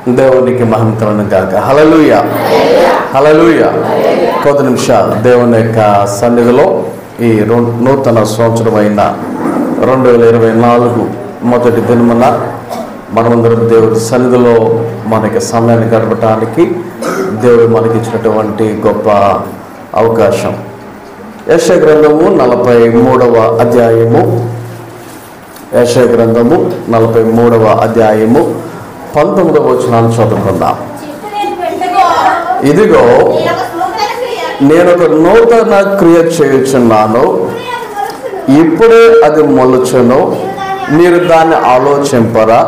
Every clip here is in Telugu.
దేవునికి మహిమ కలుగును గాక. హల్లెలూయా, హల్లెలూయా. కొద్ది నిమిషాలు దేవుని యొక్క సన్నిధిలో ఈ నూతన సంవత్సరమైన 2024 మొదటి దినమున మనమందరం దేవుడి సన్నిధిలో మనకి సమయాన్ని గడపడానికి దేవుడు మనకిచ్చినటువంటి గొప్ప అవకాశం. యెషయా గ్రంథము 43వ అధ్యాయము, యెషయా గ్రంథము 43వ అధ్యాయము 19వ వచనాన్ని చదువుకుందాం. ఇదిగో నేను ఒక నూతన క్రియ చేయుచున్నాను, ఇప్పుడే అది మొలుచును, మీరు దాన్ని ఆలోచింపరా.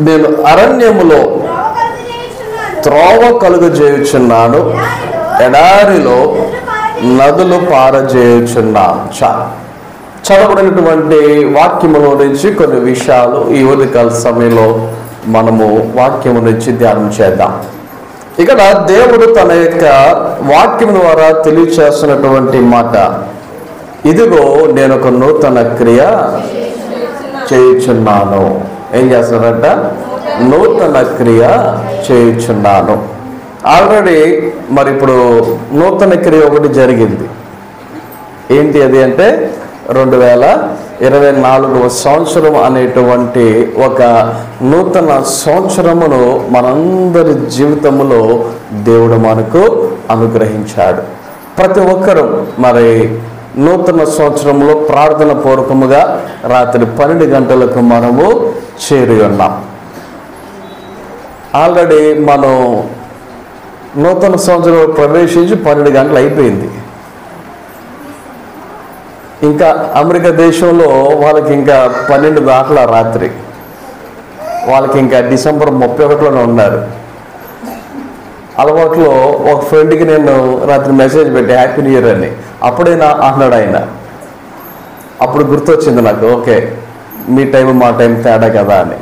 నేను అరణ్యములో త్రోవ కలుగజేయుచున్నాను, ఎడారిలో నదులు పారజేయుచున్నాను. చదవబడినటువంటి వాక్యములో నుంచి కొన్ని విషయాలు ఈ ఉదయకాల సమయంలో మనము వాక్యము నుంచి ధ్యానం చేద్దాం. ఇక్కడ దేవుడు తన యొక్క వాక్యం ద్వారా తెలియచేస్తున్నటువంటి మాట, ఇదిగో నేను ఒక నూతన క్రియ చేయుచున్నాను. ఏం చేస్తున్నారంట? నూతన క్రియ చేయుచున్నాను. ఆల్రెడీ మరి ఇప్పుడు నూతన క్రియ ఒకటి జరిగింది. ఏంటి అది అంటే 2024వ సంవత్సరం అనేటువంటి ఒక నూతన సంవత్సరమును మనందరి జీవితంలో దేవుడు మనకు అనుగ్రహించాడు. ప్రతి ఒక్కరూ మరి నూతన సంవత్సరంలో ప్రార్థన పూర్వకముగా రాత్రి 12 గంటలకు మనము చేరి ఉన్నాం. ఆల్రెడీ మనం నూతన సంవత్సరం ప్రవేశించి 12 గంటలు అయిపోయింది. ఇంకా అమెరికా దేశంలో వాళ్ళకి ఇంకా 12 దాకా రాత్రి, వాళ్ళకి ఇంకా డిసెంబర్ 31లోనే ఉన్నారు. అలవాట్లో ఒక ఫ్రెండ్కి నేను రాత్రి మెసేజ్ పెట్టి హ్యాపీ న్యూ ఇయర్ అని, అప్పుడైనా అన్నాడు ఆయన. అప్పుడు గుర్తొచ్చింది నాకు, ఓకే మీ టైం మా టైం తేడా కదా అని.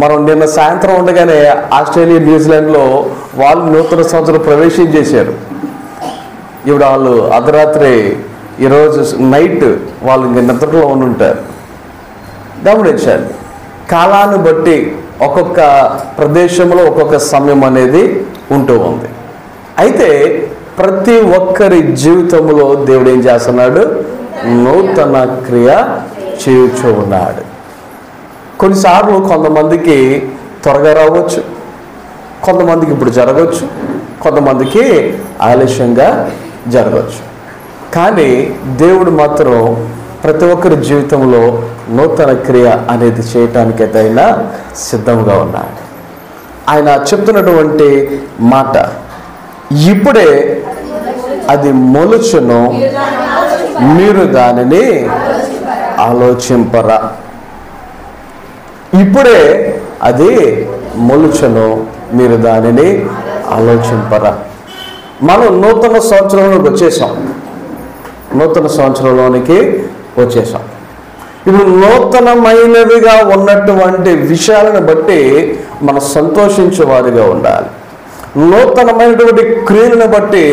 మనం నిన్న సాయంత్రం ఉండగానే ఆస్ట్రేలియా, న్యూజిలాండ్లో వాళ్ళు నూతన సంవత్సరం ప్రవేశించేశారు. ఇప్పుడు వాళ్ళు అర్ధరాత్రి, ఈరోజు నైట్ వాళ్ళు ఇంక నిద్రలో ఉంటారు. గమనించండి, కాలాన్ని బట్టి ఒక్కొక్క ప్రదేశంలో ఒక్కొక్క సమయం అనేది ఉంటూ ఉంది. అయితే ప్రతి ఒక్కరి జీవితంలో దేవుడు ఏం చేస్తున్నాడు? నూతన క్రియ చేయుచూ ఉన్నాడు. కొన్నిసార్లు కొంతమందికి త్వరగా రావచ్చు, కొంతమందికి ఇప్పుడు జరగవచ్చు, కొంతమందికి ఆలస్యంగా జరగవచ్చు. కానీ దేవుడు మాత్రం ప్రతి ఒక్కరి జీవితంలో నూతన క్రియ అనేది చేయటానికైతే ఆయన సిద్ధంగా ఉన్నాడు. ఆయన చెప్తున్నటువంటి మాట, ఇప్పుడే అది మొలుచును, మీరు దానిని ఆలోచింపరా. ఇప్పుడే అది మొలుచును, మీరు దానిని ఆలోచింపరా. మనం నూతన సంవత్సరంలోకి వచ్చేసాం. నూతన సంవత్సరంలోనికి వచ్చేసాం. ఇప్పుడు నూతనమైనవిగా ఉన్నటువంటి విషయాలను బట్టి మనం సంతోషించేవారిగా ఉండాలి. నూతనమైనటువంటి క్రియలను బట్టి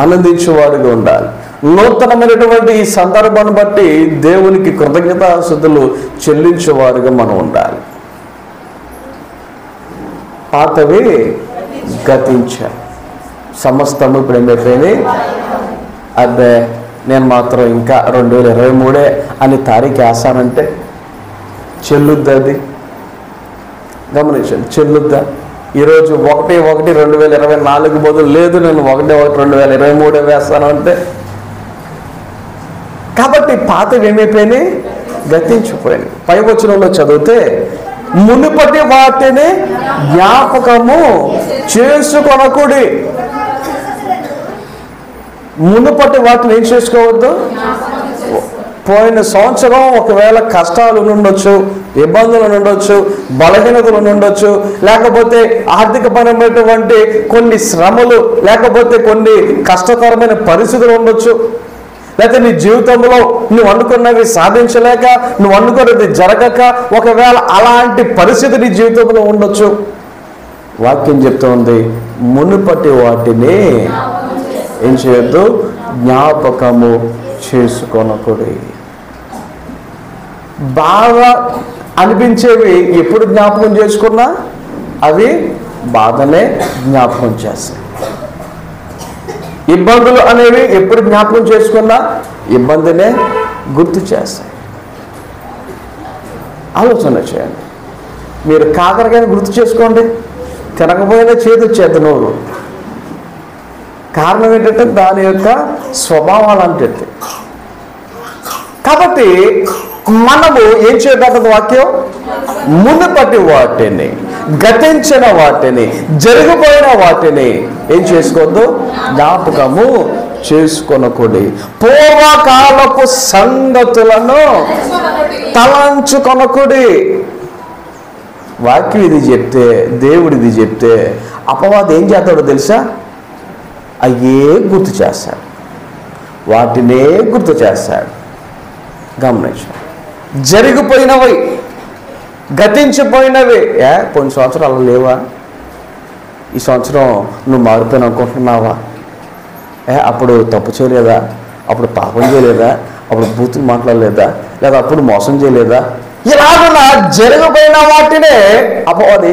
ఆనందించేవారిగా ఉండాలి. నూతనమైనటువంటి ఈ సందర్భాన్ని బట్టి దేవునికి కృతజ్ఞతాస్తుతులు చెల్లించేవారుగా మనం ఉండాలి. పాతవి గతించాయి, సమస్తము ఇప్పుడు ఏమైపోయినాయి. అదే నేను మాత్రం ఇంకా 2023 అని తారీఖు వేస్తానంటే చెల్లుద్దా? అది గమనించండి, చెల్లుద్దా? ఈరోజు 1/1/2024 బదులు లేదు, నేను 1/1/2023 వేస్తాను అంటే. కాబట్టి పాతవి ఏమైపోయినాయి? గతించిపోయినాయి. పై వచనంలో చదివితే, మునుపటి వాటిని జ్ఞాపకము చేసుకొనకుడి. మునుపటి వాటిని ఏం చేసుకోవద్దు? పోయిన సంవత్సరం ఒకవేళ కష్టాలు ఉండొచ్చు, ఇబ్బందులు ఉండొచ్చు, బలహీనతలు ఉండొచ్చు, లేకపోతే ఆర్థికపరమైనటువంటి కొన్ని శ్రమలు, లేకపోతే కొన్ని కష్టకరమైన పరిస్థితులు ఉండొచ్చు, లేకపోతే నీ జీవితంలో నువ్వు అనుకున్నవి సాధించలేక, నువ్వు అనుకున్నది జరగక ఒకవేళ అలాంటి పరిస్థితి నీ జీవితంలో ఉండొచ్చు. వాక్యం చెప్తోంది, మునుపటి వాటిని ఏం చేయొద్దు? జ్ఞాపకము చేసుకొనకుడి. బాగా అనిపించేవి ఎప్పుడు జ్ఞాపకం చేసుకున్నా అవి బాధనే జ్ఞాపకం చేస్తాయి. ఇబ్బందులు అనేవి ఎప్పుడు జ్ఞాపకం చేసుకున్నా ఇబ్బందినే గుర్తు చేస్తాయి. ఆలోచన చేయండి. మీరు కాకరకాయని గుర్తు చేసుకోండి, తినకపోయినా చేదు వచ్చేది నోరు. కారణం ఏంటంటే దాని యొక్క స్వభావాలు అంటే. కాబట్టి మనము ఏం చేయగలదు? వాక్యం మునుపటి వాటిని, గతించిన వాటిని, జరిగిపోయిన వాటిని ఏం చేసుకోవద్దు? జ్ఞాపకము చేసుకొనకూడి, పూర్వకాలపు సంగతులను తలంచుకొనకూడి. వాక్యం ఇది చెప్తే, దేవుడిది చెప్తే అపవాది ఏం చేస్తాడో తెలుసా? అయ్యే గుర్తు చేస్తాడు, వాటినే గుర్తు చేస్తాడు. గమనించు. జరిగిపోయినవి, గతించిపోయినవి. కొన్ని సంవత్సరాలు లేవా? ఈ సంవత్సరం నువ్వు మారిపోయిన అనుకుంటున్నావా? అప్పుడు తప్పు చేయలేదా? అప్పుడు పాపం చేయలేదా? అప్పుడు బూతులు మాట్లాడలేదా? లేదా అప్పుడు మోసం చేయలేదా? ఇలాగున్నా జరిగిపోయిన వాటినే అపవాది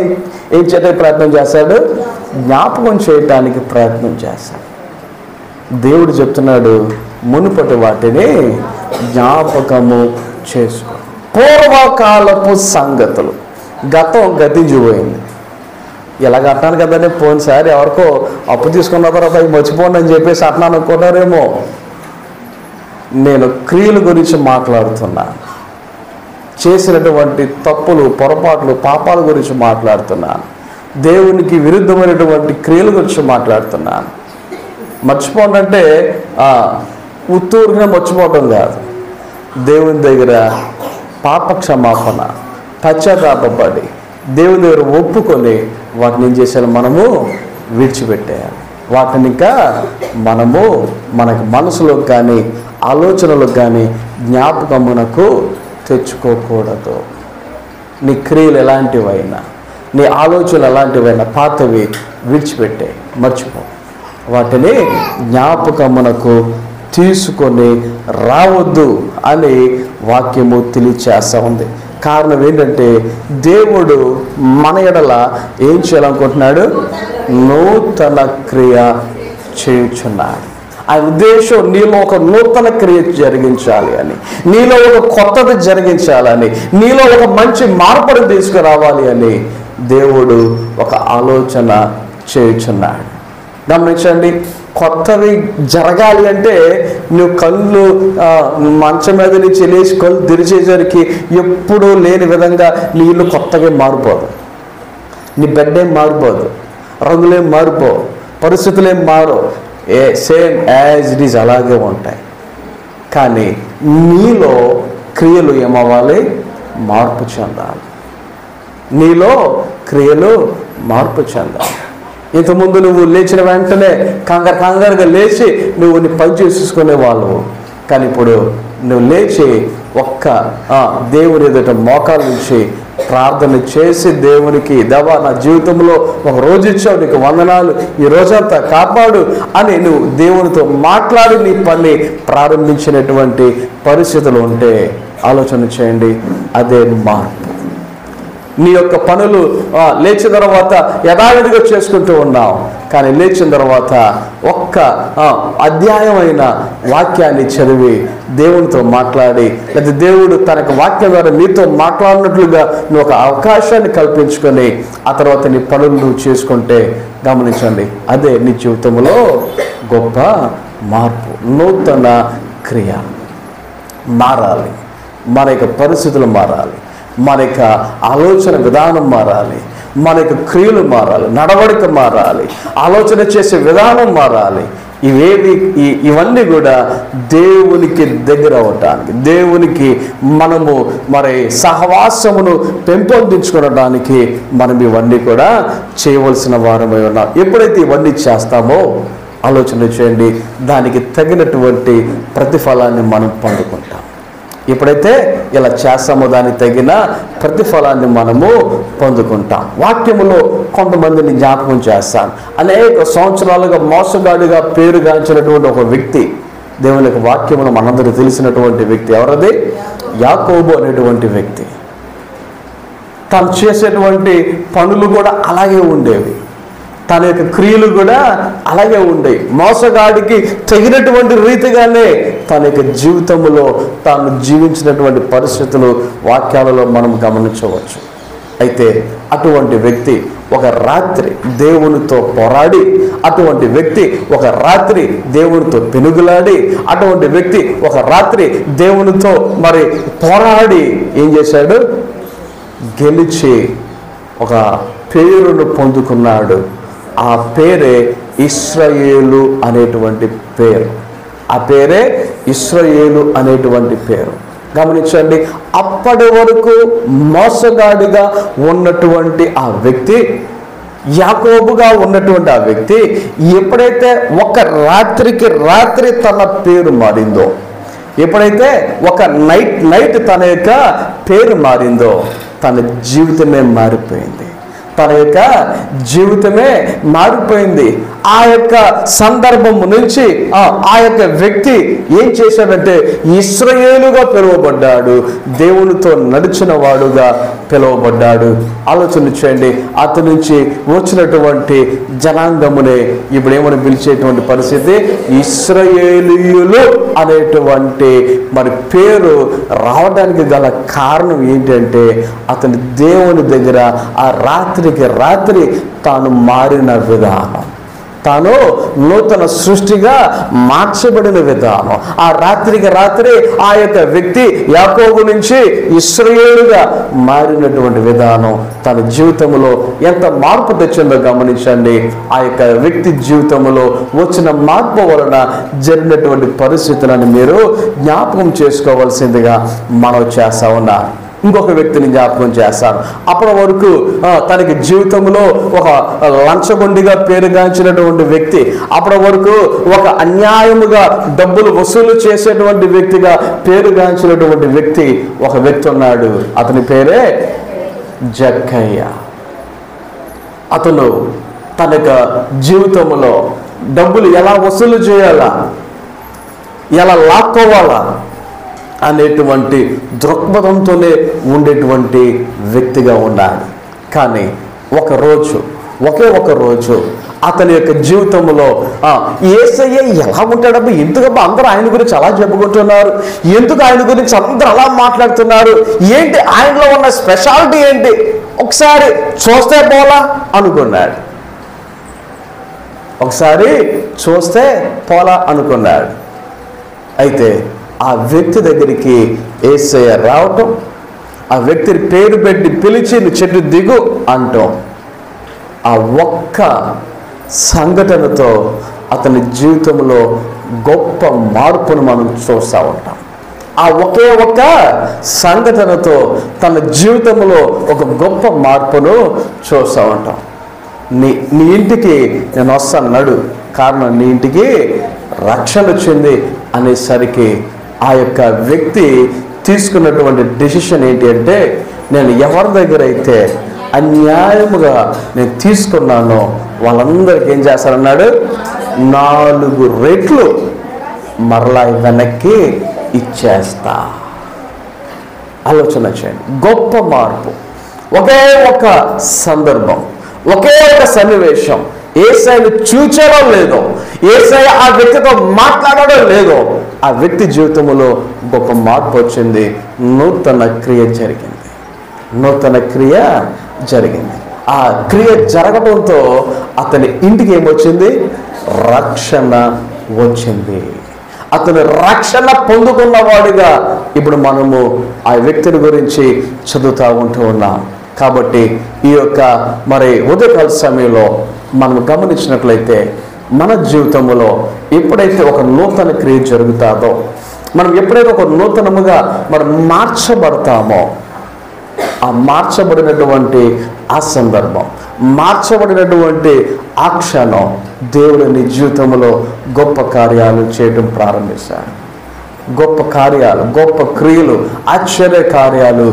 ఏం చేయడానికి ప్రయత్నం చేస్తాడు? జ్ఞాపకం చేయటానికి ప్రయత్నం చేస్తాడు. దేవుడు చెప్తున్నాడు, మునుపటి వాటిని జ్ఞాపకము చేసుకో. పూర్వకాలపు సంగతులు. గతం గతించిపోయింది. ఇలాగ అంటాను కదండి, పోయినసారి ఎవరికో అప్పు తీసుకున్న తర్వాత అవి మర్చిపోండి అని చెప్పేసి అంటున్నాను అనుకుంటారేమో. నేను క్రియల గురించి మాట్లాడుతున్నా, చేసినటువంటి తప్పులు, పొరపాట్లు, పాపాల గురించి మాట్లాడుతున్నాను. దేవునికి విరుద్ధమైనటువంటి క్రియల గురించి మాట్లాడుతున్నాను. మర్చిపోండి అంటే ఉత్తూరుగా మర్చిపోవటం కాదు. దేవుని దగ్గర పాప క్షమాపణ, పశ్చాత్తాపడి దేవుని దగ్గర ఒప్పుకొని వాటిని ఏం చేయాలి? మనము విడిచిపెట్టేయాలి. వాటిని ఇంకా మనము మనకి మనసులోకి కానీ ఆలోచనలకు కానీ జ్ఞాపకమునకు తెచ్చుకోకూడదు. నీ క్రియలు ఎలాంటివైనా, నీ ఆలోచనలు ఎలాంటివైనా పాతవి విడిచిపెట్టే, మర్చిపో. వాటిని జ్ఞాపకమునకు తీసుకొని రావద్దు అని వాక్యము తెలియచేస్తూ ఉంది. కారణం ఏంటంటే దేవుడు మన ఎడల ఏం చేయాలనుకుంటున్నాడు? నూతన క్రియ చేయుచున్నాడు. ఆ ఉద్దేశం నీలో ఒక నూతన క్రియ జరిగించాలి అని, నీలో ఒక కొత్తది జరిగించాలని, నీలో ఒక మంచి మార్పును తీసుకురావాలి అని దేవుడు ఒక ఆలోచన చేయుచున్నాడు. గమనించండి, కొత్తవి జరగాలి అంటే నువ్వు కళ్ళు మంచం మీద నుంచి లేచి కళ్ళు తెరిచేసరికి ఎప్పుడూ లేని విధంగా నీ ఇల్లు కొత్తగా మారిపోదు, నీ బెడ్ ఏం మారిపోదు, రంగులేం మారిపో, పరిస్థితులేం మారు, సేమ్ యాజ్ ఇట్ ఈజ్ అలాగే ఉంటాయి. కానీ నీలో క్రియలు ఏమవ్వాలి? మార్పు చెందాలి. నీలో క్రియలు మార్పు చెందాలి. ఇంతకుముందు నువ్వు లేచిన వెంటనే కంగారుగా లేచి నువ్వు నీ పని చేసుకునే వాళ్ళవు. కానీ ఇప్పుడు నువ్వు లేచి ఒక్క దేవుని ఎదుట మోకాలు నుంచి ప్రార్థన చేసి దేవునికి, దేవా నా జీవితంలో ఒక రోజు ఇచ్చావు, నీకు వందనాలు, ఈ రోజంతా కాపాడు అని నువ్వు దేవునితో మాట్లాడి నీ పని ప్రారంభించినటువంటి పరిస్థితులు ఉంటే ఆలోచన చేయండి, అదే మార్పు. నీ యొక్క పనులు లేచిన తర్వాత యథావిధిగా చేసుకుంటూ ఉన్నావు, కానీ లేచిన తర్వాత ఒక్క అధ్యాయమైన వాక్యాన్ని చదివి దేవునితో మాట్లాడి, లేదా దేవుడు తనకు వాక్యం ద్వారా నీతో మాట్లాడినట్లుగా నువ్వు ఒక అవకాశాన్ని కల్పించుకొని ఆ తర్వాత నీ పనులు నువ్వు చేసుకుంటే గమనించండి, అదే నీ జీవితంలో గొప్ప మార్పు, నూతన క్రియ. మారాలి, మన యొక్క పరిస్థితులు మారాలి, మన యొక్క ఆలోచన విధానం మారాలి, మన యొక్క క్రియలు మారాలి, నడవడిక మారాలి, ఆలోచన చేసే విధానం మారాలి. ఇవన్నీ కూడా దేవునికి దగ్గర అవటానికి, దేవునికి మనము మరి సహవాసమును పెంపొందించుకోవడానికి మనం ఇవన్నీ కూడా చేయవలసిన వారమై ఉన్నాం. ఎప్పుడైతే ఇవన్నీ చేస్తామో ఆలోచన చేయండి, దానికి తగినటువంటి ప్రతిఫలాన్ని మనం పొందుకుంటాం. ఎప్పుడైతే ఇలా చేస్తామో దానికి తగిన ప్రతిఫలాన్ని మనము పొందుకుంటాం. వాక్యములో కొంతమందిని జ్ఞాపకం చేస్తాను. అనేక సంవత్సరాలుగా మోసగాడిగా పేరుగాంచినటువంటి ఒక వ్యక్తి, దేవుని యొక్క వాక్యములో మనందరూ తెలిసినటువంటి వ్యక్తి ఎవరది? యాకోబు అనేటువంటి వ్యక్తి. తను చేసేటువంటి పనులు కూడా అలాగే ఉండేవి, తన యొక్క క్రియలు కూడా అలాగే ఉండేవి. మోసగాడికి తగినటువంటి రీతిగానే తన యొక్క జీవితంలో తాను జీవించినటువంటి పరిస్థితులు వాక్యాలలో మనం గమనించవచ్చు. అయితే అటువంటి వ్యక్తి ఒక రాత్రి దేవునితో పోరాడి, అటువంటి వ్యక్తి ఒక రాత్రి దేవునితో పెనుగులాడి, అటువంటి వ్యక్తి ఒక రాత్రి దేవునితో మరి పోరాడి ఏం చేశాడు? గెలిచి ఒక పేరును పొందుకున్నాడు. ఆ పేరే ఇశ్రాయేలు అనేటువంటి పేరు. ఆ పేరే ఇశ్రాయేలు అనేటువంటి పేరు. గమనించండి, అప్పటి వరకు మోసగాడిగా ఉన్నటువంటి ఆ వ్యక్తి, యాకోబుగా ఉన్నటువంటి ఆ వ్యక్తి ఎప్పుడైతే ఒక రాత్రికి రాత్రి తన పేరు మారిందో, ఎప్పుడైతే ఒక నైట్ తన యొక్క పేరు మారిందో, తన జీవితమే మారిపోయింది. తన యొక్క జీవితమే మారిపోయింది. ఆ యొక్క సందర్భం నుంచి ఆ యొక్క వ్యక్తి ఏం చేశాడంటే ఇశ్రాయేలుగా పిలువబడ్డాడు, దేవునితో నడిచిన వాడుగా పిలువబడ్డాడు. ఆలోచన చేయండి, అతని నుంచి వచ్చినటువంటి జనాంగమునే ఇప్పుడు ఏమని పిలిచేటువంటి పరిస్థితి, ఇశ్రాయేలీయులు అనేటువంటి మరి పేరు రావడానికి గల కారణం ఏంటంటే అతని దేవుని దగ్గర ఆ రాత్రికి రాత్రి తాను మారిన విధానం, తాను నూతన సృష్టిగా మార్చబడిన విధానం, ఆ రాత్రికి రాత్రి ఆ యొక్క వ్యక్తి యాకోబు నుంచి ఇశ్రాయేలుగా మారినటువంటి విధానం తన జీవితంలో ఎంత మార్పు తెచ్చిందో గమనించండి. ఆ యొక్క వ్యక్తి జీవితంలో వచ్చిన మార్పు వలన జరిగినటువంటి పరిస్థితులను మీరు జ్ఞాపకం చేసుకోవాల్సిందిగా మనం చేస్తా ఉన్నారు. ఇంకొక వ్యక్తిని జ్ఞాపకం చేస్తాను. అప్పటి వరకు తనకి జీవితంలో ఒక లంచగొండిగా పేరుగాంచినటువంటి వ్యక్తి, అప్పటి వరకు ఒక అన్యాయముగా డబ్బులు వసూలు చేసేటువంటి వ్యక్తిగా పేరుగాంచినటువంటి వ్యక్తి ఒక వ్యక్తి ఉన్నాడు. అతని పేరే జక్కయ్య. అతను తన యొక్క జీవితంలో డబ్బులు ఎలా వసూలు చేయాలా, ఎలా లాక్కోవాలా అనేటువంటి దృక్పథంతోనే ఉండేటువంటి వ్యక్తిగా ఉన్నాడు. కానీ ఒకే ఒక రోజు అతని యొక్క జీవితంలో యేసయ్య ఎలా ఉంటాడబ్బా, ఎందుకబ్బా అందరూ ఆయన గురించి అలా చెప్పుకుంటున్నారు, ఎందుకు ఆయన గురించి అందరూ అలా మాట్లాడుతున్నారు, ఏంటి ఆయనలో ఉన్న స్పెషాలిటీ ఏంటి, ఒకసారి చూస్తే పోలా అనుకున్నాడు. అయితే ఆ వ్యక్తి దగ్గరికి యేసయ్య రావటం, ఆ వ్యక్తిని పేరు పెట్టి పిలిచి చెట్టు దిగు అంటాం, ఆ ఒక్క సంఘటనతో అతని జీవితంలో గొప్ప మార్పును మనం చూస్తూ ఉంటాం. ఆ ఒకే ఒక్క సంఘటనతో తన జీవితంలో ఒక గొప్ప మార్పును చూస్తూ ఉంటాం. నీ ఇంటికి నేను వస్తాను నడు, కారణం నీ ఇంటికి రక్షణ వచ్చింది అనేసరికి ఆ యొక్క వ్యక్తి తీసుకున్నటువంటి డెసిషన్ ఏంటి అంటే, నేను ఎవరి దగ్గర అయితే అన్యాయముగా నేను తీసుకున్నానో వాళ్ళందరికీ ఏం చేస్తానన్నాడు, 4 రెట్లు మరలా వెనక్కి ఇచ్చేస్తా. ఆలోచన చేయండి, గొప్ప మార్పు. ఒకే ఒక సందర్భం, ఒకే ఒక సన్నివేశం, యేసయ్యను చూచాడో లేదో, యేసయ్య ఆ వ్యక్తితో మాట్లాడడం లేదో, ఆ వ్యక్తి జీవితంలో గొప్ప మార్పు వచ్చింది. నూతన క్రియ జరిగింది. ఆ క్రియ జరగడంతో అతని ఇంటికి ఏమొచ్చింది, రక్షణ వచ్చింది. అతను రక్షణ పొందుకున్నవాడిగా ఇప్పుడు మనము ఆ వ్యక్తిని గురించి చదువుతూ ఉంటూ ఉన్నాం. కాబట్టి ఈ యొక్క మరి ఉదయకాల సమయంలో మనం గమనించినట్లయితే మన జీవితంలో ఎప్పుడైతే ఒక నూతన క్రియ జరుగుతుందో, మనం ఎప్పుడైతే ఒక నూతనముగా మనం మార్చబడతామో, ఆ మార్చబడినటువంటి ఆ సందర్భం, మార్చబడినటువంటి ఆ క్షణం దేవుడు నీ జీవితంలో గొప్ప కార్యాలు చేయడం ప్రారంభిస్తాడు. గొప్ప కార్యాలు, గొప్ప క్రియలు, ఆశ్చర్య కార్యాలు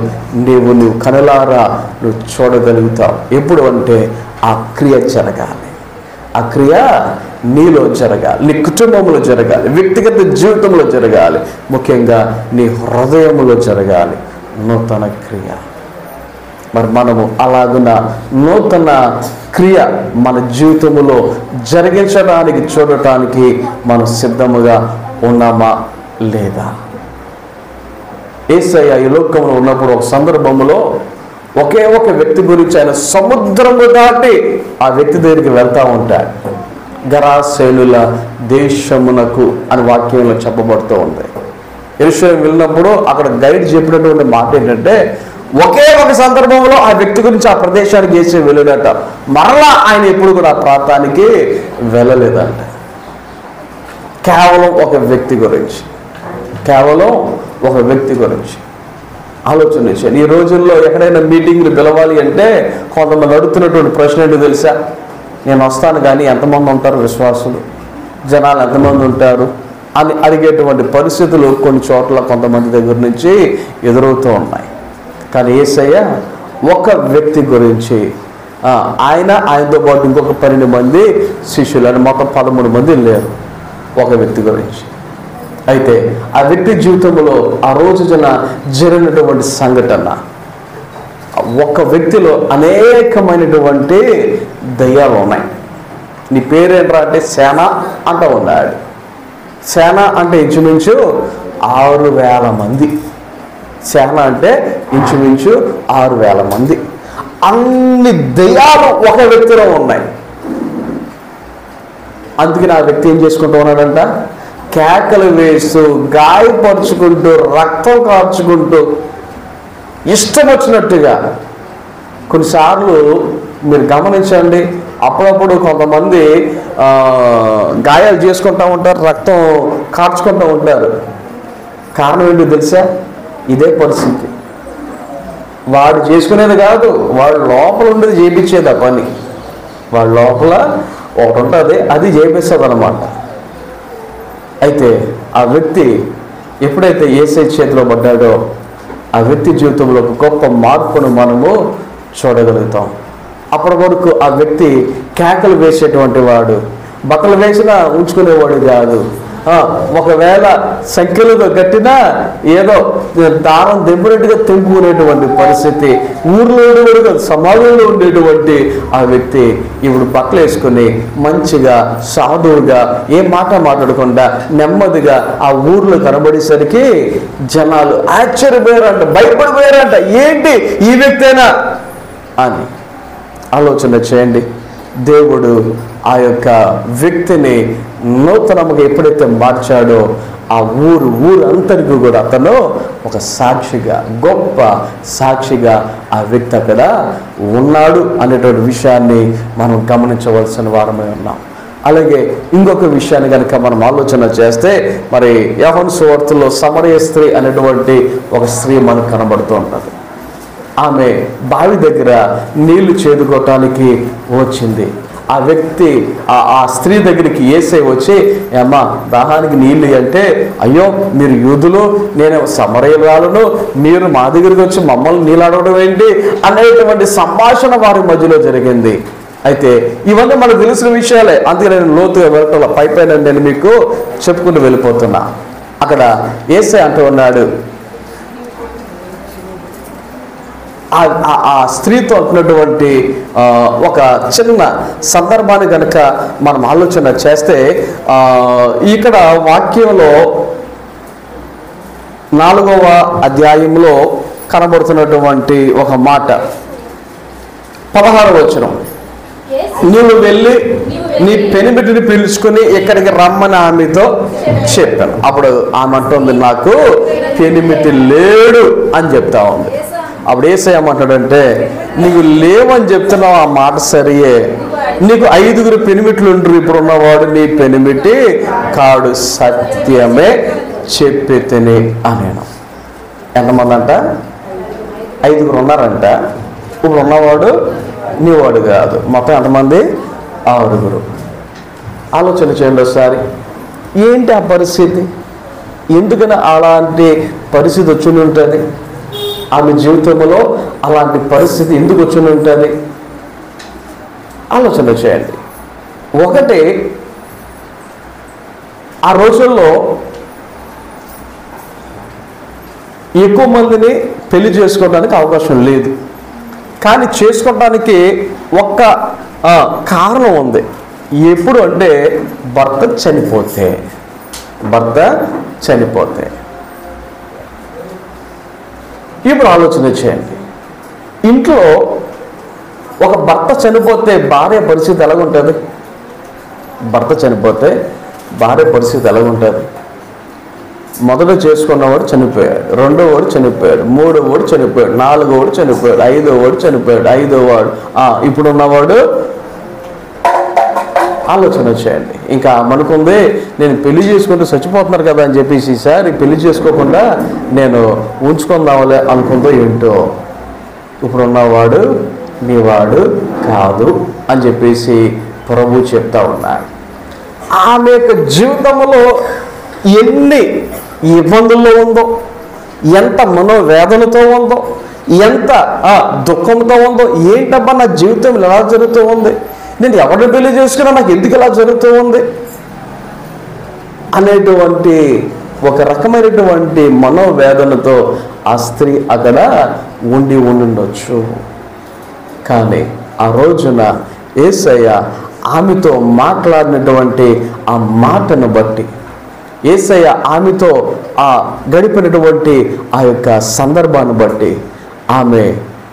నువ్వు కనులారా నువ్వు చూడగలుగుతావు. ఎప్పుడు అంటే ఆ క్రియ జరగాలి, ఆ క్రియ నీలో జరగాలి, నీ కుటుంబంలో జరగాలి, వ్యక్తిగత జీవితంలో జరగాలి, ముఖ్యంగా నీ హృదయంలో జరగాలి నూతన క్రియ. మరి మనము అలాగున్న నూతన క్రియ మన జీవితంలో జరిగించడానికి చూడటానికి మనం సిద్ధముగా ఉన్నామా లేదా? యేసయ్య ఈ లోకంలో ఉన్నప్పుడు ఒక సందర్భంలో ఒకే ఒక వ్యక్తి గురించి ఆయన సముద్రము దాటి ఆ వ్యక్తి దగ్గరికి వెళ్తూ ఉంటాడు. గరాసేనుల దేశమునకు అని వాక్యంలో చెప్పబడుతూ ఉంది. యెరూషలేము వెళ్ళినప్పుడు అక్కడ గైడ్ చెప్పినటువంటి మాట ఏంటంటే, ఒకే ఒక సందర్భంలో ఆ వ్యక్తి గురించి ఆ ప్రదేశానికి వేసి వెళ్ళాడట. మరలా ఆయన ఎప్పుడు కూడా ఆ ప్రాంతానికి వెళ్ళలేదంట. కేవలం ఒక వ్యక్తి గురించి, కేవలం ఒక వ్యక్తి గురించి ఆలోచన చేయండి. ఈ రోజుల్లో ఎక్కడైనా మీటింగ్లు పిలవాలి అంటే కొంతమంది అడుగుతున్నటువంటి ప్రశ్న ఏంటో తెలుసా? నేను వస్తాను కానీ ఎంతమంది ఉంటారు విశ్వాసులు, జనాలు ఎంతమంది ఉంటారు అని అడిగేటువంటి పరిస్థితులు కొన్ని చోట్ల కొంతమంది దగ్గర నుంచి ఎదురవుతూ ఉన్నాయి. కానీ యేసయ్య ఒక వ్యక్తి గురించి, ఆయనతో పాటు ఇంకొక 12 మంది శిష్యులు అని మొత్తం 13 మంది లేరు, ఒక వ్యక్తి గురించి. అయితే ఆ వ్యక్తి జీవితంలో ఆ రోజున జరిగినటువంటి సంఘటన, ఒక వ్యక్తిలో అనేకమైనటువంటి దయ్యాలు ఉన్నాయి. నీ పేరేంట్రా అంటే సేన అంట ఉన్నాడు. సేన అంటే ఇంచుమించు 6,000 మంది. సేన అంటే ఇంచుమించు 6,000 మంది. అన్ని దయ్యాలు ఒక వ్యక్తిలో ఉన్నాయి. అందుకని ఆ వ్యక్తి ఏం చేసుకుంటూ ఉన్నాడంట? కేకలు వేస్తూ, గాయపరుచుకుంటూ, రక్తం కార్చుకుంటూ, ఇష్టం వచ్చినట్టుగా. కొన్నిసార్లు మీరు గమనించండి, అప్పుడప్పుడు కొంతమంది గాయాలు చేసుకుంటూ ఉంటారు, రక్తం కార్చుకుంటూ ఉంటారు. కారణం ఏంటో తెలుసా? ఇదే పరిస్థితి. వాడు చేసుకునేది కాదు, వాడు లోపల ఉండేది చేయించేది. ఆ పని వాడు లోపల ఒకటి ఉంటుంది, అది చేపిస్తుంది అన్నమాట. అయితే ఆ వ్యక్తి ఎప్పుడైతే యేసయ్య చేతిలో పడ్డాడో ఆ వ్యక్తి జీవితంలో ఒక గొప్ప మార్పును మనము చూడగలుగుతాం. అప్పటి వరకు ఆ వ్యక్తి కేకలు వేసేటువంటి వాడు, బట్టలు వేసినా ఉంచుకునేవాడు కాదు. ఒకవేళ సంఖ్యలుగా కట్టినా ఏదో దారం దెబ్బనట్టుగా తెంపుకునేటువంటి పరిస్థితి. ఊర్లో ఉండేవాడు, సమాజంలో ఉండేటువంటి ఆ వ్యక్తి ఇప్పుడు బట్టలు వేసుకుని మంచిగా సాధువుగా ఏ మాట మాట్లాడకుండా నెమ్మదిగా ఆ ఊర్లో కనబడేసరికి జనాలు ఆశ్చర్యపోయారంట, భయపడిపోయారంట. ఏంటి ఈ వ్యక్తేనా అని ఆలోచన చేయండి. దేవుడు ఆ యొక్క వ్యక్తిని నూతనముగా ఎప్పుడైతే మార్చాడో ఆ ఊరు అంతటికి కూడా అతను ఒక సాక్షిగా, గొప్ప సాక్షిగా ఆ వ్యక్తి అక్కడ ఉన్నాడు అనేటువంటి విషయాన్ని మనం గమనించవలసిన వారమై ఉన్నాం. అలాగే ఇంకొక విషయాన్ని కనుక మనం ఆలోచన చేస్తే, మరి యోహాను సువార్తలో సమరయ స్త్రీ అనేటువంటి ఒక స్త్రీ మనకు కనబడుతూ ఉంటుంది. ఆమె బావి దగ్గర నీళ్లు చేదుకోవటానికి వచ్చింది. ఆ వ్యక్తి ఆ స్త్రీ దగ్గరికి యేసయ్య వచ్చి, అమ్మా దాహానికి నీళ్ళు అంటే, అయ్యో మీరు యూదులు, నేను సమరయురాలను, మీరు మా దగ్గరికి వచ్చి మమ్మల్ని నీళ్ళు అడగడం ఏంటి అనేటువంటి సంభాషణ వారి మధ్యలో జరిగింది. అయితే ఇవన్నీ మనకు తెలిసిన విషయాలే, అందుకే నేను లోతుగా వెళ్ళటంలో పైపైన నేను మీకు చెప్పుకుంటూ వెళ్ళిపోతున్నా. అక్కడ యేసయ్య అంటూ ఉన్నాడు, ఆ స్త్రీతో అంటున్నటువంటి ఒక చిన్న సందర్భాన్ని కనుక మనం ఆలోచన చేస్తే, ఇక్కడ వాక్యంలో 4వ అధ్యాయంలో కనబడుతున్నటువంటి ఒక మాట, 16వ వచనం, నీవు వెళ్ళి నీ పెనిమిటిని పిలుచుకుని ఇక్కడికి రమ్మని ఆమెతో చెప్పాను. అప్పుడు ఆమె అంటుంది, నాకు పెనిమిటి లేడు అని చెప్తా ఉంది. అప్పుడు యేసయ్య ఏమంటాడంటే, నీకు లేవని చెప్తున్నావు, ఆ మాట సరియే, నీకు 5 పెనిమిట్లు ఉండరు, ఇప్పుడు ఉన్నవాడు నీ పెనిమిటి కాడు, సత్యమే చెప్పి తిని అనేను. ఎంతమంది అంట? 5 ఉన్నారంట. ఇప్పుడు ఉన్నవాడు నీవాడు కాదు. మొత్తం ఎంతమంది? 6. ఆలోచన చేయండి ఒకసారి. ఏంటి ఆ పరిస్థితి? ఎందుకని అలాంటి పరిస్థితి వచ్చి ఉంటుంది? ఆమె జీవితంలో అలాంటి పరిస్థితి ఎందుకు వచ్చి ఉంటుంది? ఆలోచన చేయండి. ఒకటి, ఆ రోజుల్లో ఎక్కువ మందిని పెళ్లి చేసుకోవడానికి అవకాశం లేదు. కానీ చేసుకోవడానికి ఒక్క కారణం ఉంది. ఎప్పుడు అంటే భర్త చనిపోతే. ఇప్పుడు ఆలోచన చేయండి, ఇంట్లో ఒక భర్త చనిపోతే భార్య పరిస్థితి ఎలాగుంటుంది? భర్త చనిపోతే భార్య పరిస్థితి ఎలాగుంటుంది? మొదట చేసుకున్నవాడు చనిపోయాడు, రెండో వాడు చనిపోయాడు, మూడో వాడు చనిపోయాడు, నాలుగో వాడు చనిపోయాడు, ఐదో వాడు చనిపోయాడు, ఐదో వాడు ఇప్పుడు ఉన్నవాడు. ఆలోచన చేయండి. ఇంకా మనకుంది, నేను పెళ్లి చేసుకుంటూ చచ్చిపోతున్నారు కదా అని చెప్పేసి ఈసారి పెళ్లి చేసుకోకుండా నేను ఉంచుకుందాంలే అనుకుందో ఏంటో. ఇప్పుడున్నవాడు నీవాడు కాదు అని చెప్పేసి ప్రభు చెప్తా ఉన్నాడు. ఆమె యొక్క జీవితంలో ఎన్ని ఇబ్బందుల్లో ఉందో, ఎంత మనోవేదనతో ఉందో, ఎంత దుఃఖంతో ఉందో, ఏంటబ్బా నా జీవితం ఎలా జరుగుతూ ఉంది, నేను ఎవరిని పెళ్లి చేసుకున్నా నాకు ఎందుకు ఇలా జరుగుతూ ఉంది అనేటువంటి ఒక రకమైనటువంటి మనోవేదనతో ఆ స్త్రీ అక్కడ ఉండుండొచ్చు. కానీ ఆ రోజున యేసయ్య ఆమెతో మాట్లాడినటువంటి ఆ మాటను బట్టి, యేసయ్య ఆమెతో గడిపినటువంటి ఆ యొక్క సందర్భాన్ని బట్టి ఆమె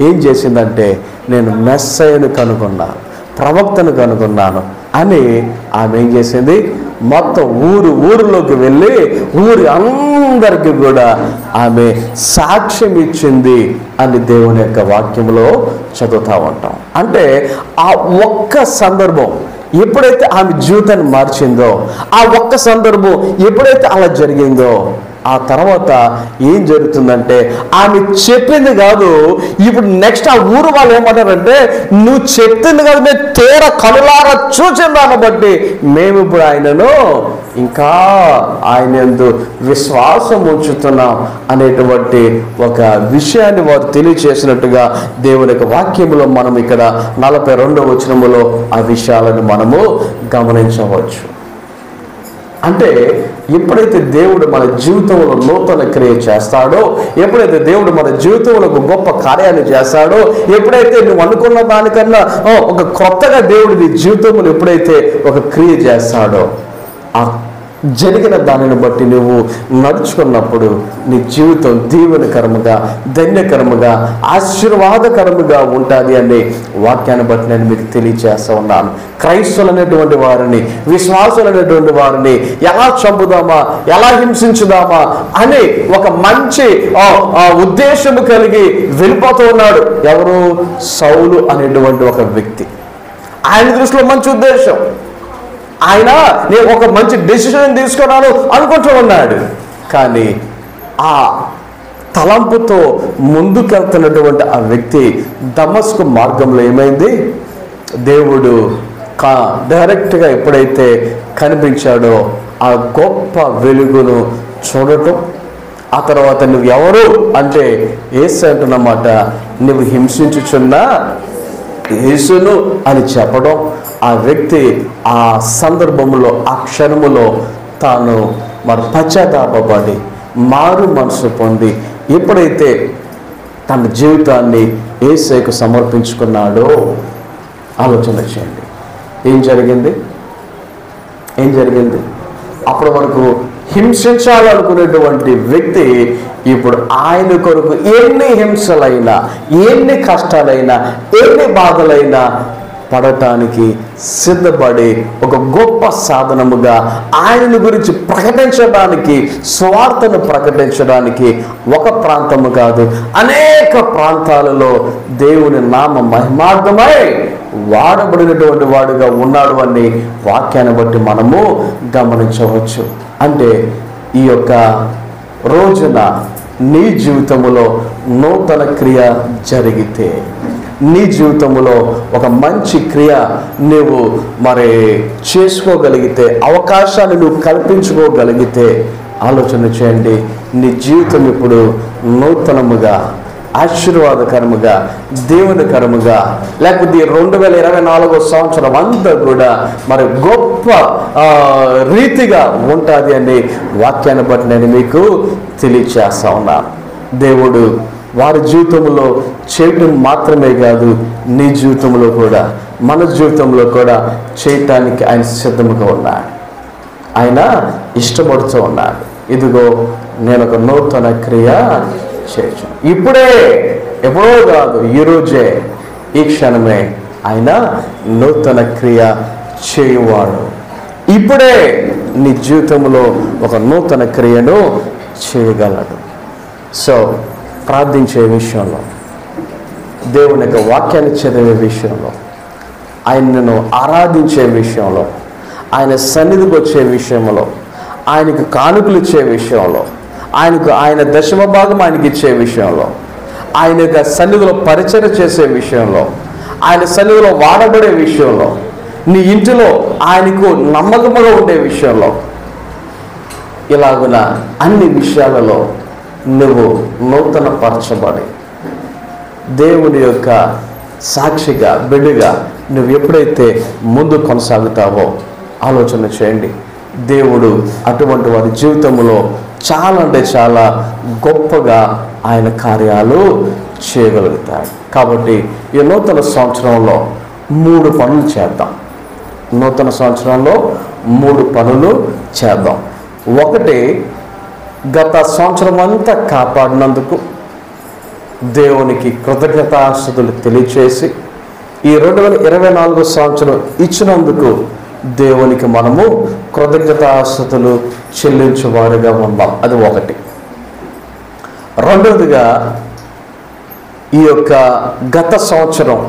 ఏం చేసిందంటే, నేను మెస్సయ్యను కనుగొన్నాను, ప్రవక్తను కనుగొన్నాను అని ఆమె ఏం చేసింది, మొత్తం ఊరిలోకి వెళ్ళి ఊరి అందరికీ కూడా ఆమె సాక్ష్యం ఇచ్చింది అని దేవుని యొక్క వాక్యంలో చదువుతూ ఉంటాం. అంటే ఆ ఒక్క సందర్భం ఎప్పుడైతే ఆమె జీవితాన్ని మార్చిందో, ఆ ఒక్క సందర్భం ఎప్పుడైతే అలా జరిగిందో, ఆ తర్వాత ఏం జరుగుతుందంటే ఆమె చెప్పింది కాదు, ఇప్పుడు నెక్స్ట్ ఆ ఊరు వాళ్ళు ఏమంటారంటే, నువ్వు చెప్తుంది కాదు, మేము తేర కనులారా చూసిన దాన్ని బట్టి మేము ఇప్పుడు ఆయనను ఇంకా ఆయన యందు విశ్వాసం ఉంచుతున్నాం అనేటువంటి ఒక విషయాన్ని వారు తెలియచేసినట్టుగా దేవుని యొక్క వాక్యములో మనం ఇక్కడ 42వ వచనములో ఆ విషయాలను మనము గమనించవచ్చు. అంటే ఎప్పుడైతే దేవుడు మన జీవితంలో నూతన క్రియ చేస్తాడో, ఎప్పుడైతే దేవుడు మన జీవితంలో ఒక గొప్ప కార్యాన్ని చేస్తాడో, ఎప్పుడైతే నువ్వు అనుకున్న దానికన్నా ఒక కొత్తగా దేవుడు నీ జీవితంలో ఎప్పుడైతే ఒక క్రియ చేస్తాడో, ఆ జరిగిన దానిని బట్టి నువ్వు నడుచుకున్నప్పుడు నీ జీవితం దీవెనకరముగా, ధన్యకరముగా, ఆశీర్వాదకరముగా ఉంటుంది అనే వాక్యాన్ని బట్టి నేను మీకు తెలియజేస్తూ ఉన్నాను. క్రైస్తవులు అనేటువంటి వారిని, విశ్వాసులు అనేటువంటి వారిని ఎలా చంపుదామా, ఎలా హింసించుదామా అని ఒక మంచి ఉద్దేశము కలిగి వెళ్ళిపోతూ ఉన్నాడు. ఎవరు? సౌలు అనేటువంటి ఒక వ్యక్తి. ఆయన దృష్టిలో మంచి ఉద్దేశం, ఆయన నేను ఒక మంచి డెసిషన్ తీసుకున్నాను అనుకుంటూ ఉన్నాడు. కానీ ఆ తలంపుతో ముందుకెళ్తున్నటువంటి ఆ వ్యక్తి దమస్కు మార్గంలో ఏమైంది, దేవుడు డైరెక్ట్గా ఎప్పుడైతే కనిపించాడో ఆ గొప్ప వెలుగును చూడటం, ఆ తర్వాత నువ్వు ఎవరు అంటే యేసు అంటున్నమాట, నువ్వు హింసించుచున్న యేసును అని చెప్పడం, ఆ వ్యక్తి ఆ సందర్భంలో ఆ క్షణములో తాను మరి పశ్చాత్తాపపడి మారు మనసు పొంది ఎప్పుడైతే తన జీవితాన్ని యేసుకు సమర్పించుకున్నాడో, ఆలోచన చేయండి ఏం జరిగింది. అప్పటి వరకు హింసించాలనుకునేటువంటి వ్యక్తి ఇప్పుడు ఆయన కొరకు ఎన్ని హింసలైనా, ఎన్ని కష్టాలైనా, ఎన్ని బాధలైనా పడటానికి సిద్ధపడి ఒక గొప్ప సాధనముగా ఆయన గురించి ప్రకటించడానికి, స్వార్థను ప్రకటించడానికి ఒక ప్రాంతము కాదు అనేక ప్రాంతాలలో దేవుని నామ మహిమార్థమై వాడబడినటువంటి వాడుగా ఉన్నాడు అని వాక్యాన్ని బట్టి మనము గమనించవచ్చు. అంటే ఈ యొక్క రోజున నీ జీవితంలో నూతన క్రియ జరిగితే, నీ జీవితంలో ఒక మంచి క్రియ నువ్వు మరి చేసుకోగలిగితే, అవకాశాన్ని నువ్వు కల్పించుకోగలిగితే, ఆలోచన చేయండి, నీ జీవితం ఇప్పుడు నూతనముగా, ఆశీర్వాదకరముగా, దేవునికరముగా, లేకపోతే 2024 సంవత్సరం అంతా కూడా మరి గొప్ప రీతిగా ఉంటుంది అని వాక్యాన్ని బట్టి నేను మీకు తెలియచేస్తా ఉన్నాను. దేవుడు వారి జీవితంలో చేయటం మాత్రమే కాదు, నీ జీవితంలో కూడా, మన జీవితంలో కూడా చేయటానికి ఆయన సిద్ధంగా ఉన్నాడు. ఆయన ఇష్టపడుతూ ఉన్నాడు. ఇదిగో నేను ఒక నూతన క్రియ చేయొచ్చు. ఇప్పుడే, ఎప్పుడో కాదు, ఈరోజే, ఈ క్షణమే ఆయన నూతన క్రియ చేయువాడు. ఇప్పుడే నీ జీవితంలో ఒక నూతన క్రియను చేయగలడు. సో ప్రార్థించే విషయంలో, దేవుని యొక్క వాక్యాన్ని చదివే విషయంలో, ఆయనను ఆరాధించే విషయంలో, ఆయన సన్నిధికి వచ్చే విషయంలో, ఆయనకు కానుకలు ఇచ్చే విషయంలో, ఆయన దశమ భాగం ఆయనకి ఇచ్చే విషయంలో, ఆయన యొక్క సన్నిధిలో పరిచయం చేసే విషయంలో, ఆయన సన్నిధిలో వాడబడే విషయంలో, నీ ఇంటిలో ఆయనకు నమ్మకముగా ఉండే విషయంలో, ఇలాగున అన్ని విషయాలలో నువ్వు నూతన పరచబడి దేవుని యొక్క సాక్షిగా, బిడ్డగా నువ్వు ఎప్పుడైతే ముందు కొనసాగుతావో ఆలోచన చేయండి. దేవుడు అటువంటి వారి జీవితంలో చాలా అంటే చాలా గొప్పగా ఆయన కార్యాలు చేయగలుగుతాడు. కాబట్టి ఈ నూతన సంవత్సరంలో 3 పనులు చేద్దాం. నూతన సంవత్సరంలో 3 పనులు చేద్దాం. ఒకటి, గత సంవత్సరం అంతా కాపాడినందుకు దేవునికి కృతజ్ఞతాస్తుతులు తెలియచేసి ఈ 2024 సంవత్సరం ఇచ్చినందుకు దేవునికి మనము కృతజ్ఞతాస్తుతులు చెల్లించేవారుగా ఉందాం. అది ఒకటి. రెండవదిగా, ఈ యొక్క గత సంవత్సరం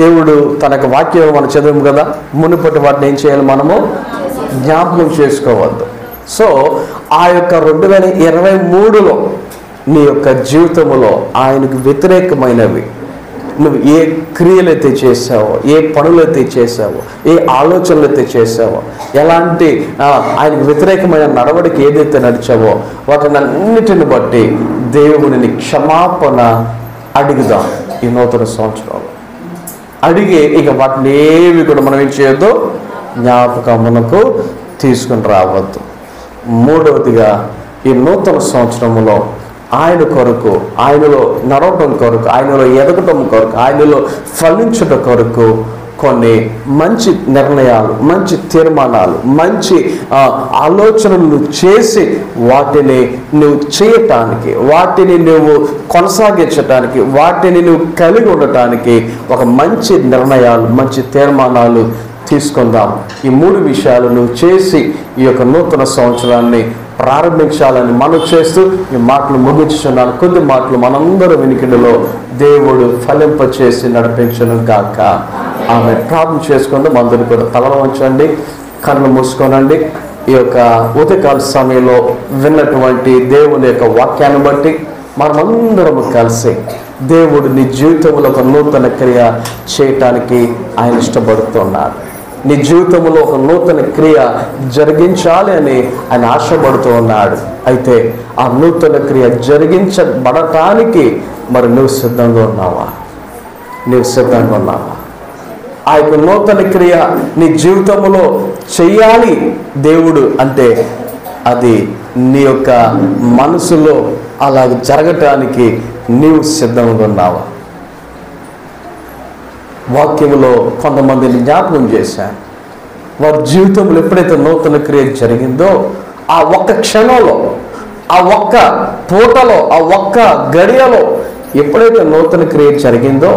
దేవుడు తనకు వాక్యం మనం చదివాము కదా, మునుపటి వాటిని ఏం చేయాలి, మనము జ్ఞాపకం చేసుకోవద్దు. సో ఆ యొక్క 2023లో నీ యొక్క జీవితంలో ఆయనకు వ్యతిరేకమైనవి నువ్వు ఏ క్రియలైతే చేసావో, ఏ పనులైతే చేసావో, ఏ ఆలోచనలైతే చేసావో, ఎలాంటి ఆయనకు వ్యతిరేకమైన నడవడికి ఏదైతే నడిచావో వాటిని అన్నిటిని బట్టి దేవుడిని క్షమాపణ అడుగుదాం ఈ నూతన సంవత్సరంలో. అడిగి ఇక వాటిని ఏవి కూడా మనం ఏం చేయొద్దు, జ్ఞాపకమునకు తీసుకుని రావద్దు. మూడవదిగా, ఈ నూతన సంవత్సరంలో ఆయన కొరకు, ఆయనలో నడవటం కొరకు, ఆయనలో ఎదగటం కొరకు, ఆయనలో ఫలించటం కొరకు కొన్ని మంచి నిర్ణయాలు, మంచి తీర్మానాలు, మంచి ఆలోచనలు చేసి వాటిని నువ్వు చేయటానికి, వాటిని నువ్వు కొనసాగించటానికి, వాటిని నువ్వు కలిగి ఉండటానికి ఒక మంచి నిర్ణయాలు, మంచి తీర్మానాలు తీసుకుందాం. ఈ 3 విషయాలు నువ్వు చేసి ఈ యొక్క నూతన సంవత్సరాన్ని ప్రారంభించాలని మనం చేస్తూ ఈ మాటలు ముగించున్నాను. కొద్ది మాటలు మనందరూ వినికిడిలో దేవుడు ఫలింపచేసి నడిపించను గాక. ఆమె ప్రార్థన చేసుకుందాం. అందరూ కూడా తలలో ఉంచండి, కళ్ళు మూసుకోనండి. ఈ యొక్క ఉదయకాల సమయంలో విన్నటువంటి దేవుని యొక్క వాక్యాన్ని బట్టి మనమందరం కలిసి దేవుడు నీ జీవితంలో ఒక నూతన క్రియ చేయటానికి ఆయన ఇష్టపడుతున్నాడు. నీ జీవితంలో ఒక నూతన క్రియ జరిగించాలి అని ఆయన ఆశపడుతూ ఉన్నాడు. అయితే ఆ నూతన క్రియ జరిగించబడటానికి మరి నువ్వు సిద్ధంగా ఉన్నావా? నువ్వు సిద్ధంగా ఉన్నావా? ఆ యొక్క నూతన క్రియ నీ జీవితంలో చెయ్యాలి దేవుడు అంటే అది నీ యొక్క మనసులో అలా జరగటానికి నీవు సిద్ధంగా ఉన్నావా? వాక్యంలో కొంతమందిని జ్ఞాపకం చేశాను. వారి జీవితంలో ఎప్పుడైతే నూతన క్రియ జరిగిందో ఆ ఒక్క క్షణంలో, ఆ ఒక్క పూటలో, ఆ ఒక్క గడియలో ఎప్పుడైతే నూతన క్రియ జరిగిందో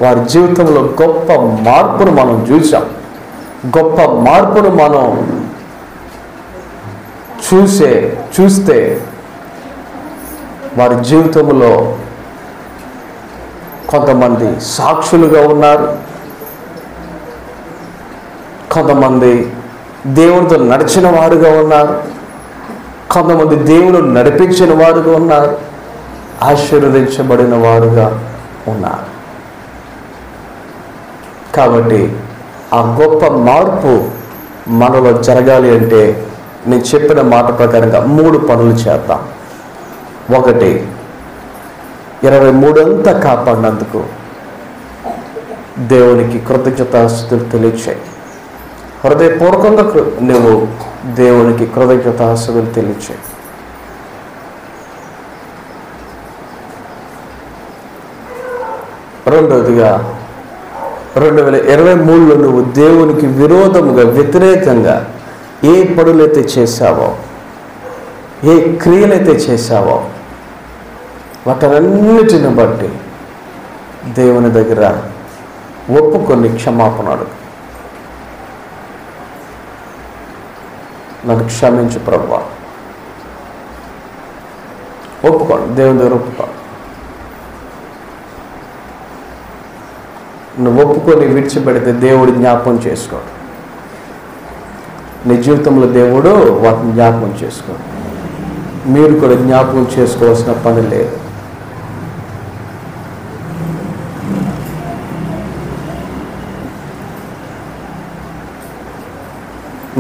వారి జీవితంలో గొప్ప మార్పును మనం చూసాం. గొప్ప మార్పును మనం చూస్తే వారి జీవితంలో కొంతమంది సాక్షులుగా ఉన్నారు, కొంతమంది దేవుడితో నడిచిన వారుగా ఉన్నారు, కొంతమంది దేవుడు నడిపించిన వారుగా ఉన్నారు, ఆశీర్వదించబడిన వారుగా ఉన్నారు. కాబట్టి ఆ గొప్ప మార్పు మనలో జరగాలి అంటే నేను చెప్పిన మాట ప్రకారంగా 3 పనులు చేద్దాం. ఒకటి, 23 అంతా కాపాడినందుకు దేవునికి కృతజ్ఞతాస్తుతులు తెలియచేయి. హృదయపూర్వకంగా నువ్వు దేవునికి కృతజ్ఞతాస్తుతులు తెలియచేయి. రెండవదిగా 2023లో నువ్వు దేవునికి విరోధముగా వ్యతిరేకంగా ఏ పనులైతే చేశావో, ఏ క్రియలైతే చేశావో వాటన్నిటిని బట్టి దేవుని దగ్గర ఒప్పుకొని క్షమాపణ అడుగు. నన్ను క్షమించు ప్రభువా, ఒప్పుకోండి. దేవుని దగ్గర ఒప్పుకోండి. నువ్వు ఒప్పుకొని విడిచిపెడితే దేవుడు జ్ఞాపకం చేసుకోడు. నీ జీవితంలో దేవుడు వాటిని జ్ఞాపకం చేసుకోడు. మీరు కూడా జ్ఞాపకం చేసుకోవాల్సిన పని లేదు.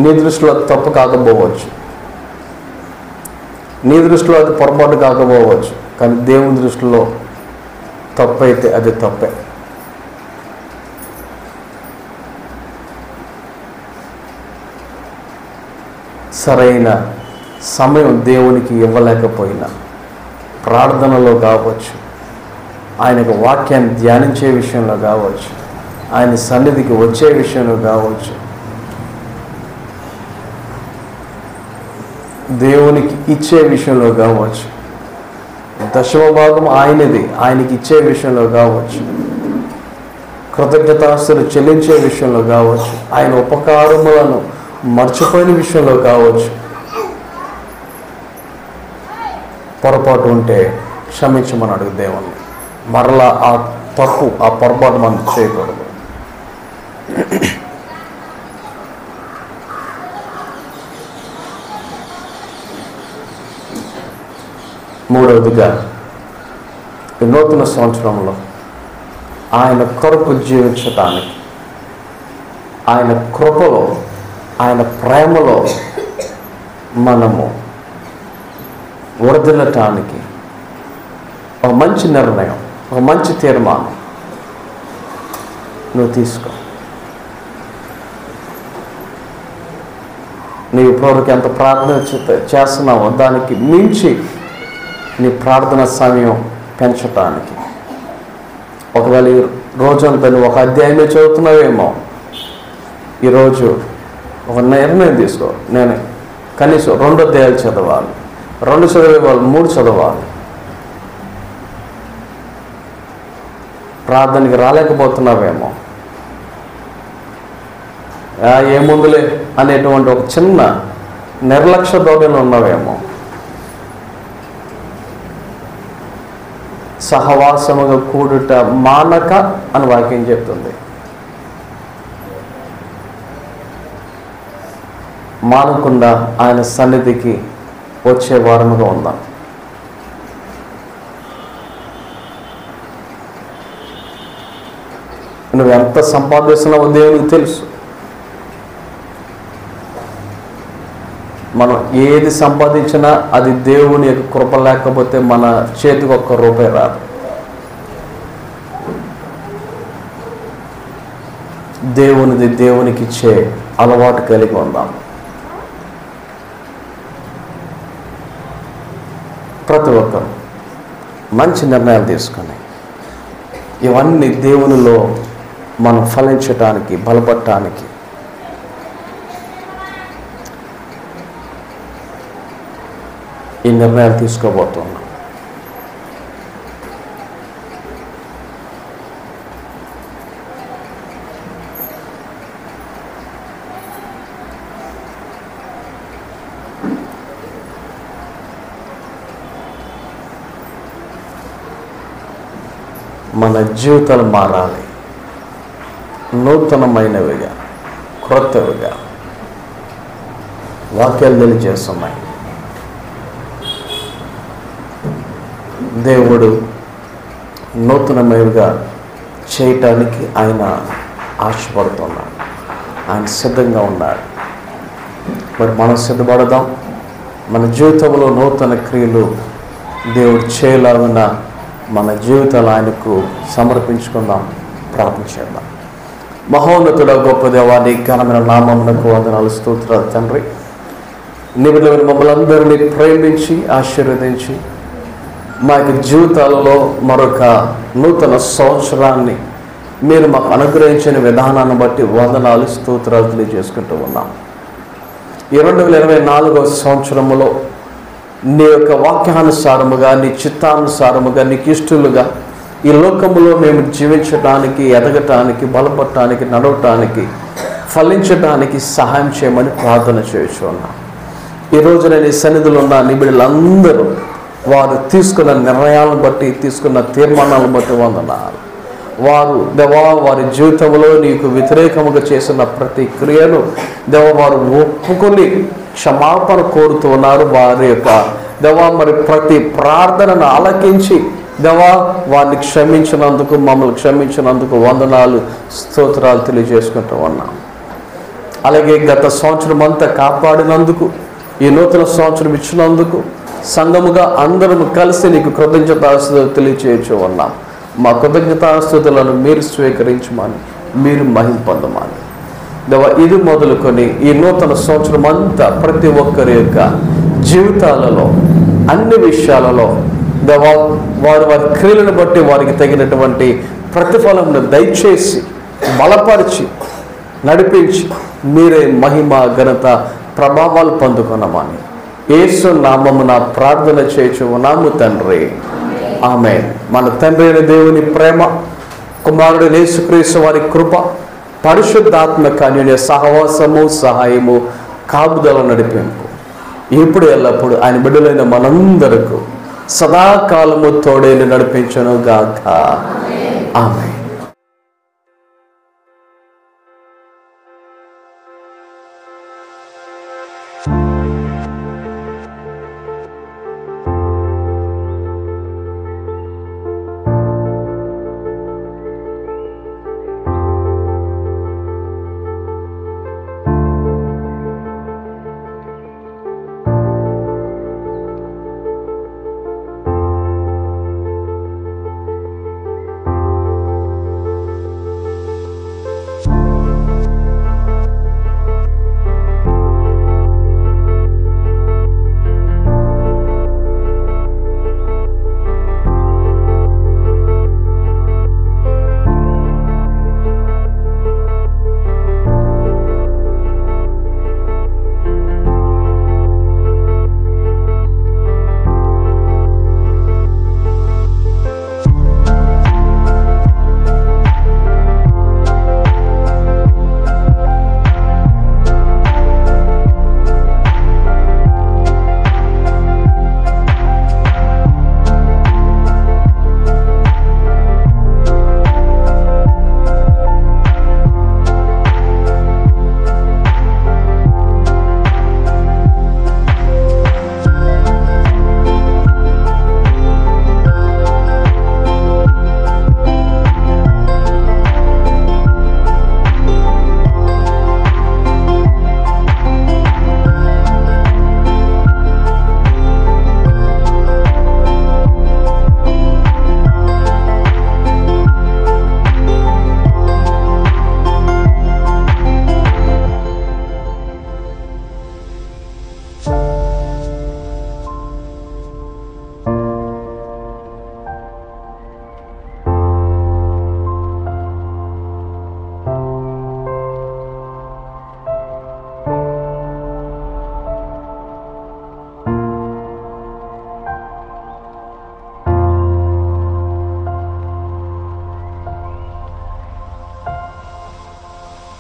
నీ దృష్టిలో అది తప్పు కాకపోవచ్చు, నీ దృష్టిలో అది పొరపాటు కాకపోవచ్చు, కానీ దేవుని దృష్టిలో తప్పు అయితే అది తప్పే. సరైన సమయం దేవునికి ఇవ్వలేకపోయినా ప్రార్థనలో కావచ్చు, ఆయనకు వాక్యాన్ని ధ్యానించే విషయంలో కావచ్చు, ఆయన సన్నిధికి వచ్చే విషయంలో కావచ్చు, దేవునికి ఇచ్చే విషయంలో కావచ్చు, దశమ భాగం ఆయనది, ఆయనకి ఇచ్చే విషయంలో కావచ్చు, కృతజ్ఞతాస్తులు చెల్లించే విషయంలో కావచ్చు, ఆయన ఉపకారములను మర్చిపోయిన విషయంలో కావచ్చు, పొరపాటు ఉంటే క్షమించమని అడుగు దేవుణ్ణి. మరలా ఆ తప్పు, ఆ పొరపాటు మనం చేయకూడదు. మూడవదిగా, ఈ నూతన సంవత్సరంలో ఆయన కొరకు జీవించటానికి, ఆయన కృపలో, ఆయన ప్రేమలో మనము వర్ధిల్లటానికి ఒక మంచి నిర్ణయం, ఒక మంచి తీర్మానం నువ్వు తీసుకో. నీవు ఇప్పటివరకు ఎంత ప్రార్థన చేస్తున్నావో దానికి మించి నీ ప్రార్థన సమయం పెంచటానికి, ఒకవేళ ఈ రోజంతా నువ్వు ఒక అధ్యాయమే చదువుతున్నావేమో, ఈరోజు ఒక నిర్ణయం తీసుకో. నేను కనీసం 2 అధ్యాయాలు చదవాలి, 2 చదివే వాళ్ళు 3 చదవాలి. ప్రార్థనకి రాలేకపోతున్నావేమో, ఏముందులే అనేటువంటి ఒక చిన్న నిర్లక్ష్య ధోరణిలో ఉన్నావేమో, సహవాసముగా కూడుట మానక అని వాక్యం చెప్తుంది. మానకుండా ఆయన సన్నిధికి వచ్చే వారముగా ఉందాం. నువ్వు ఎంత సంపాదిస్తున్నావో దేవునికి తెలుసు. మనం ఏది సంపాదించినా అది దేవుని యొక్క కృప లేకపోతే మన చేతికి ₹1 రాదు. దేవునిది దేవునికి ఇచ్చే అలవాటు కలిగి ఉందాం. ప్రతి ఒక్కరు మంచి నిర్ణయాలు తీసుకొని ఇవన్నీ దేవునిలో మనం ఫలించటానికి, బలపడటానికి ఈ నిర్ణయాలు తీసుకోబోతున్నాం. మన జీవితాలు మారాలి, నూతనమైనవిగా, క్రొత్తవిగా వాక్యాలు తెలియజేస్తున్నాయి. దేవుడు నూతనమైనవిగా చేయటానికి ఆయన ఆశపడుతున్నాడు, ఆయన సిద్ధంగా ఉన్నాడు. మరి మనం సిద్ధపడదాం. మన జీవితంలో నూతన క్రియలు దేవుడు చేయలాగున మన జీవితాలు ఆయనకు సమర్పించుకుందాం, ప్రార్థన చేద్దాం. మహోన్నతుడ గొప్ప దేవాన్ని ఘనమైన నామమునకు వందనాలు, స్తోత్రాలు తండ్రి. నీ బిడ్డలైన మమ్మల్ని అందరినీ ప్రేమించి ఆశీర్వదించి మా యొక్క జీవితాలలో మరొక నూతన సంవత్సరాన్ని మీరు మాకు అనుగ్రహించిన విధానాన్ని బట్టి వందనాలు స్తోత్రాలు తెలియజేసుకుంటూ ఉన్నాం. ఈ 2024వ సంవత్సరంలో నీ యొక్క వాక్యానుసారముగా, నీ చిత్తానుసారముగా, నీకు ఇష్టలుగా ఈ లోకములో మేము జీవించడానికి, ఎదగటానికి, బలపడటానికి, నడవటానికి, ఫలించడానికి సహాయం చేయమని ప్రార్థన చేస్తూ ఉన్నాం. ఈరోజు నేను ఈ సన్నిధిలో ఉన్న నీ బిడ్డలందరూ వారు తీసుకున్న నిర్ణయాలను బట్టి, తీసుకున్న తీర్మానాలను బట్టి వందనాలు. వారు దేవా వారి జీవితంలో నీకు వ్యతిరేకముగా చేసిన ప్రతి క్రియను దేవా వారు ఒప్పుకొని క్షమాపణ కోరుతూ ఉన్నారు. వారి యొక్క దేవా మరి ప్రతి ప్రార్థనను ఆలకించి దేవా వారిని క్షమించినందుకు, మమ్మల్ని క్షమించినందుకు వందనాలు స్తోత్రాలు తెలియజేసుకుంటూ ఉన్నాం. అలాగే గత సంవత్సరం అంతా కాపాడినందుకు, ఈ నూతన సంవత్సరం ఇచ్చినందుకు సంఘముగా అందరం కలిసి నీకు కృతజ్ఞతాస్తుతులు తెలియచేయచ్చు ఉన్నాం. మా కృతజ్ఞతాస్తుతులను మీరు స్వీకరించమని, మీరు మహిమ పొందమని దేవా. ఇది మొదలుకొని ఈ నూతన సంవత్సరం అంతా ప్రతి ఒక్కరి యొక్క జీవితాలలో, అన్ని విషయాలలో దేవా వారి వారి క్రియలను బట్టి వారికి తగినటువంటి ప్రతిఫలమును దయచేసి బలపరిచి నడిపించి మీరే మహిమ, ఘనత, ప్రభావాలు పొందుకున్నామని యేసు నామమున ప్రార్థన చేయుచు ఉన్నాము తండ్రి, ఆమేన్. మన తండ్రి అయిన దేవుని ప్రేమ, కుమారుడు యేసుక్రీస్తు వారి కృప, పరిశుద్ధాత్మ అన్యోన్య సహవాసము, సహాయము, కాపుదల, నడిపింపు ఇప్పుడు ఎల్లప్పుడు ఆయన బిడ్డలైన మనందరకు సదాకాలము తోడేలు నడిపించును గాక. ఆమేన్.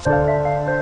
Thank you.